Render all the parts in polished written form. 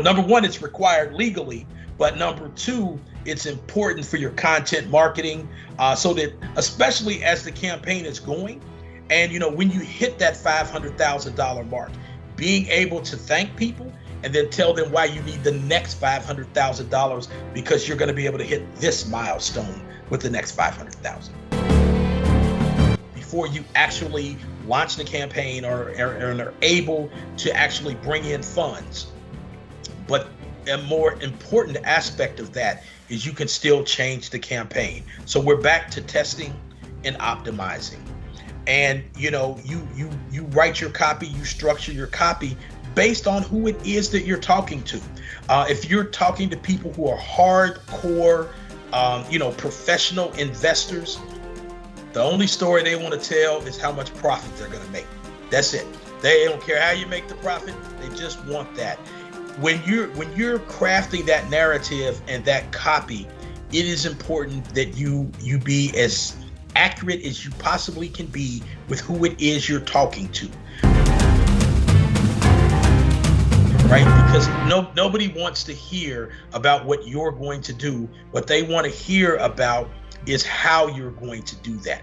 Number one, it's required legally, but number two, it's important for your content marketing, so that especially as the campaign is going, and when you hit that $500,000 mark, being able to thank people and then tell them why you need the next $500,000 because you're going to be able to hit this milestone with the next $500,000 before you actually launch the campaign or are able to actually bring in funds. But a more important aspect of that is you can still change the campaign. So we're back to testing and optimizing. And you write your copy, you structure your copy based on who it is that you're talking to. If you're talking to people who are hardcore, professional investors, the only story they want to tell is how much profit they're going to make. That's it. They don't care how you make the profit. They just want that. When you're crafting that narrative and that copy, it is important that you be as accurate as you possibly can be with who it is you're talking to. Right? Because nobody wants to hear about what you're going to do. What they want to hear about is how you're going to do that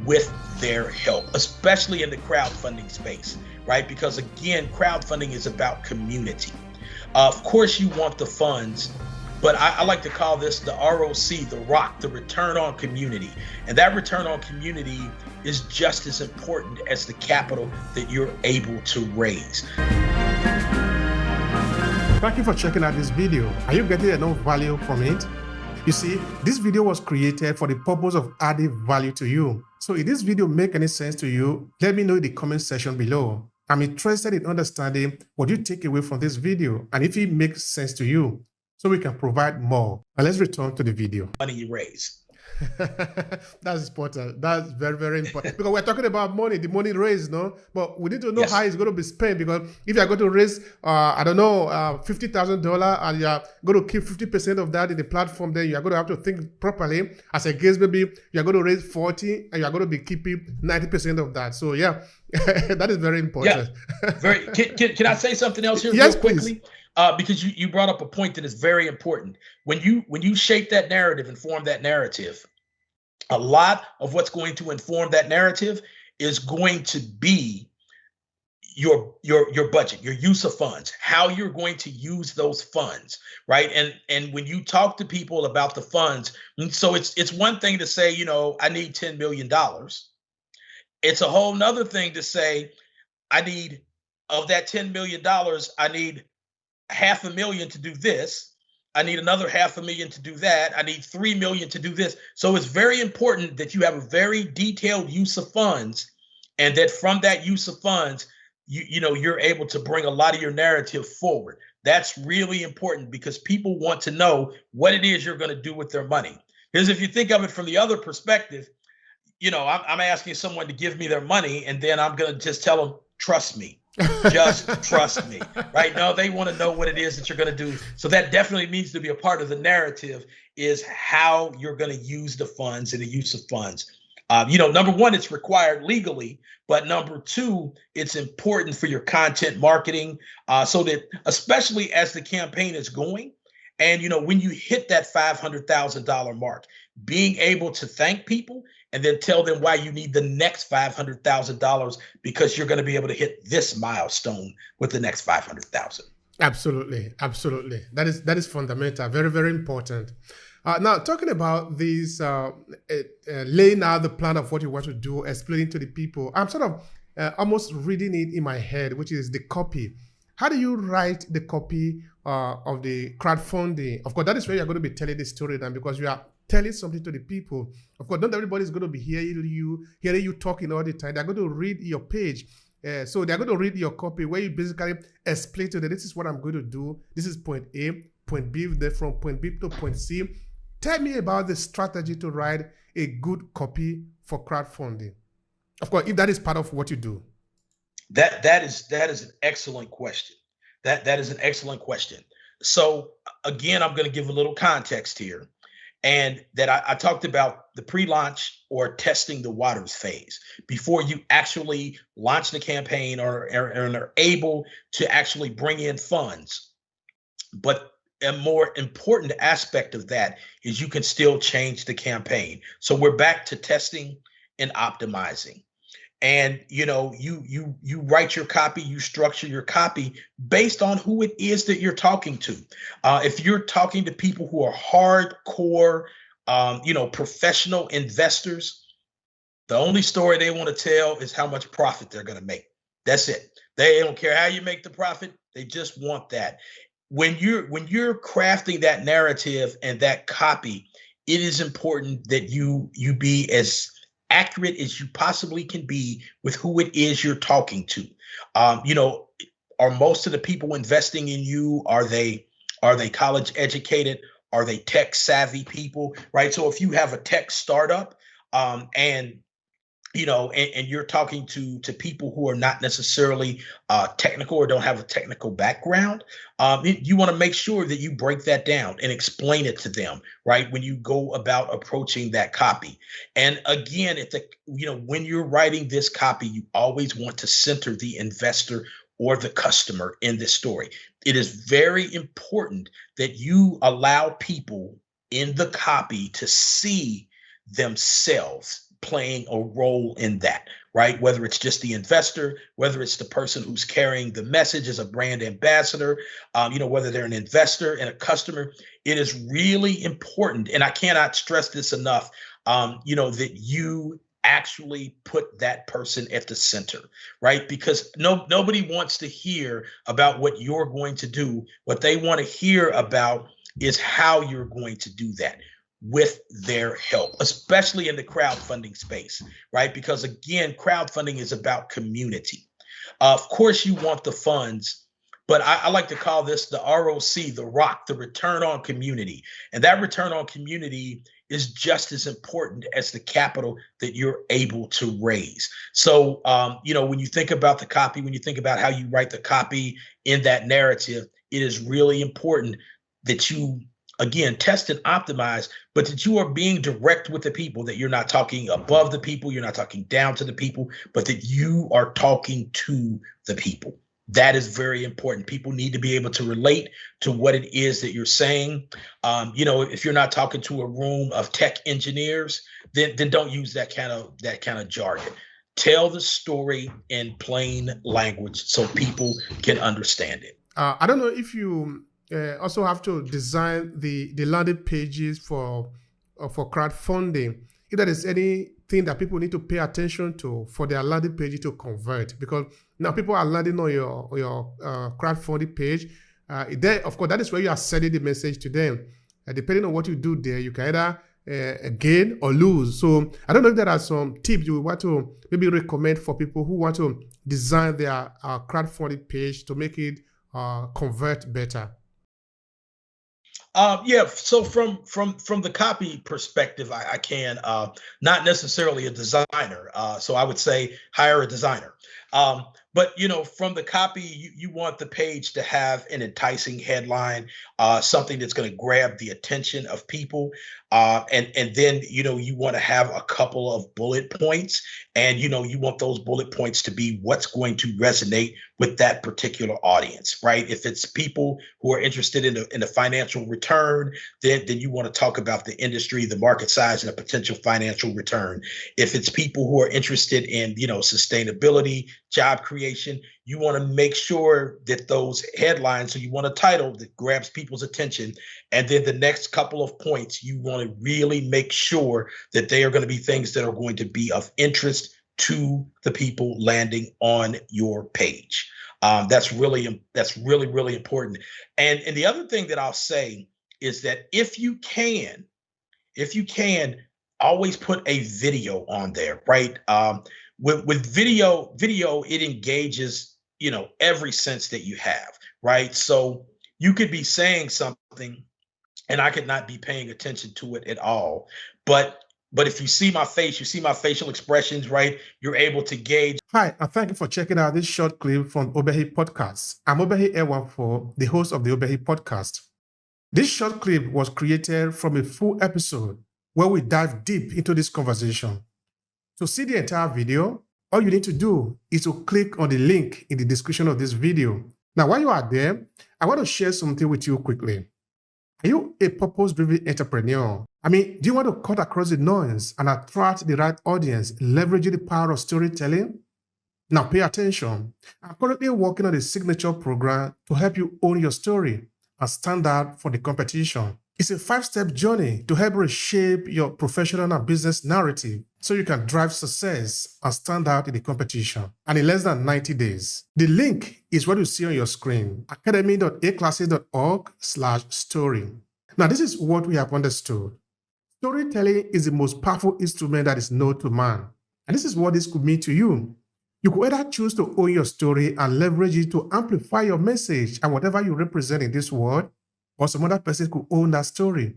with their help, especially in the crowdfunding space, right? Because again, crowdfunding is about community. Of course, you want the funds, but I like to call this the ROC, the ROC, the return on community. And that return on community is just as important as the capital that you're able to raise. Thank you for checking out this video. Are you getting enough value from it? You see, this video was created for the purpose of adding value to you. So if this video make any sense to you, let me know in the comment section below. I'm interested in understanding what you take away from this video and if it makes sense to you, so we can provide more. Now let's return to the video. Money you raise. That's important. That's very, very important. Because we're talking about money, the money raised, no? But we need to know Yes. how it's going to be spent. Because if you're going to raise, $50,000 and you're going to keep 50% of that in the platform, then you're going to have to think properly. As a case, maybe you're going to raise 40 and you're going to be keeping 90% of that. So yeah, that is very important. Yeah. Can I say something else here Yes, real quickly? Because you brought up a point that is very important. When you shape that narrative and form that narrative, a lot of what's going to inform that narrative is going to be your budget, your use of funds, how you're going to use those funds, right? And when you talk to people about the funds, so it's one thing to say, I need $10 million. It's a whole nother thing to say, of that $10 million, I need $500,000 to do this. I need another $500,000 to do that. I need $3 million to do this. So it's very important that you have a very detailed use of funds, and that from that use of funds, you're able to bring a lot of your narrative forward. That's really important because people want to know what it is you're going to do with their money. Because if you think of it from the other perspective, I'm asking someone to give me their money, and then I'm going to just tell them, trust me. Just trust me, right? No, they want to know what it is that you're going to do. So that definitely needs to be a part of the narrative, is how you're going to use the funds and the use of funds. Number one, it's required legally, but number two, it's important for your content marketing, so that especially as the campaign is going, and when you hit that $500,000 mark, being able to thank people and then tell them why you need the next $500,000 because you're going to be able to hit this milestone with the next $500,000. Absolutely. That is fundamental. Very, very important. Now, talking about these, laying out the plan of what you want to do, explaining to the people, I'm sort of almost reading it in my head, which is the copy. How do you write the copy of the crowdfunding? Of course, that is where you're going to be telling the story then, because you are telling something to the people. Of course, not everybody is going to be hearing you talking all the time. They're going to read your page. So they're going to read your copy where you basically explain to them, this is what I'm going to do. This is point A, point B, then from point B to point C. Tell me about the strategy to write a good copy for crowdfunding. Of course, if that is part of what you do. That is an excellent question. That is an excellent question. So again, I'm going to give a little context here. And that I talked about the pre-launch or testing the waters phase before you actually launch the campaign or are able to actually bring in funds. But a more important aspect of that is you can still change the campaign. So we're back to testing and optimizing. And you write your copy, you structure your copy based on who it is that you're talking to. If you're talking to people who are hardcore, professional investors, the only story they want to tell is how much profit they're going to make. That's it. They don't care how you make the profit. They just want that. When you're crafting that narrative and that copy, it is important that you be as accurate as you possibly can be with who it is you're talking to. Are most of the people investing in you, are they college educated? Are they tech savvy people? Right. So if you have a tech startup, and you're talking to people who are not necessarily technical or don't have a technical background, you want to make sure that you break that down and explain it to them, right? When you go about approaching that copy. And again, when you're writing this copy, you always want to center the investor or the customer in this story. It is very important that you allow people in the copy to see themselves playing a role in that, right? Whether it's just the investor, whether it's the person who's carrying the message as a brand ambassador, whether they're an investor and a customer, it is really important. And I cannot stress this enough, that you actually put that person at the center, right? Because nobody wants to hear about what you're going to do. What they want to hear about is how you're going to do that with their help, especially in the crowdfunding space, right? Because again, crowdfunding is about community. Of course, you want the funds, but I like to call this the ROC, the ROC, the return on community. And that return on community is just as important as the capital that you're able to raise. So, when you think about the copy, when you think about how you write the copy in that narrative, it is really important that you, again, test and optimize, but that you are being direct with the people, that you're not talking above the people, you're not talking down to the people, but that you are talking to the people. That is very important. People need to be able to relate to what it is that you're saying. If you're not talking to a room of tech engineers, then don't use that kind of jargon. Tell the story in plain language so people can understand it. I don't know if you also have to design the landing pages for crowdfunding. If there is anything that people need to pay attention to for their landing page to convert, because now people are landing on your crowdfunding page. There, of course, that is where you are sending the message to them. Depending on what you do there, you can either gain or lose. So I don't know if there are some tips you want to maybe recommend for people who want to design their crowdfunding page to make it convert better. So from the copy perspective, I can not necessarily a designer. So I would say hire a designer. But from the copy, you want the page to have an enticing headline, something that's going to grab the attention of people, and then you want to have a couple of bullet points, and you want those bullet points to be what's going to resonate with that particular audience, right? If it's people who are interested in the financial return, then you want to talk about the industry, the market size, and a potential financial return. If it's people who are interested in sustainability, job creation, you want to make sure that those headlines, so you want a title that grabs people's attention, and then the next couple of points, you want to really make sure that they are going to be things that are going to be of interest to the people landing on your page. That's really, really important. And the other thing that I'll say is that if you can, always put a video on there, right? With video, it engages, every sense that you have, right? So you could be saying something and I could not be paying attention to it at all. But if you see my face, you see my facial expressions, right? You're able to gauge. Hi, and thank you for checking out this short clip from Obehi Podcast. I'm Obehi Ewanfo, the host of the Obehi Podcast. This short clip was created from a full episode where we dive deep into this conversation. To see the entire video, all you need to do is to click on the link in the description of this video Now, while you are there, I want to share something with you quickly. Are you a purpose-driven entrepreneur? Do you want to cut across the noise and attract the right audience, leveraging the power of storytelling? Now, pay attention. I'm currently working on a signature program to help you own your story and stand out for the competition. It's a 5-step journey to help reshape your professional and business narrative so you can drive success and stand out in the competition. And in less than 90 days. The link is what you see on your screen, academy.aclasses.org/story. Now, this is what we have understood. Storytelling is the most powerful instrument that is known to man. And this is what this could mean to you. You could either choose to own your story and leverage it to amplify your message and whatever you represent in this world, or some other person could own that story.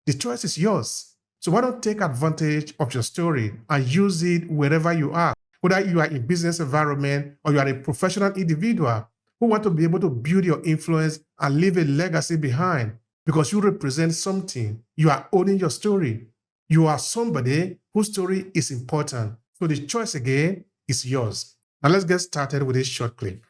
The choice is yours. So why not take advantage of your story and use it wherever you are, whether you are in business environment or you are a professional individual who want to be able to build your influence and leave a legacy behind because you represent something. You are owning your story. You are somebody whose story is important. So the choice again is yours. Now let's get started with this short clip.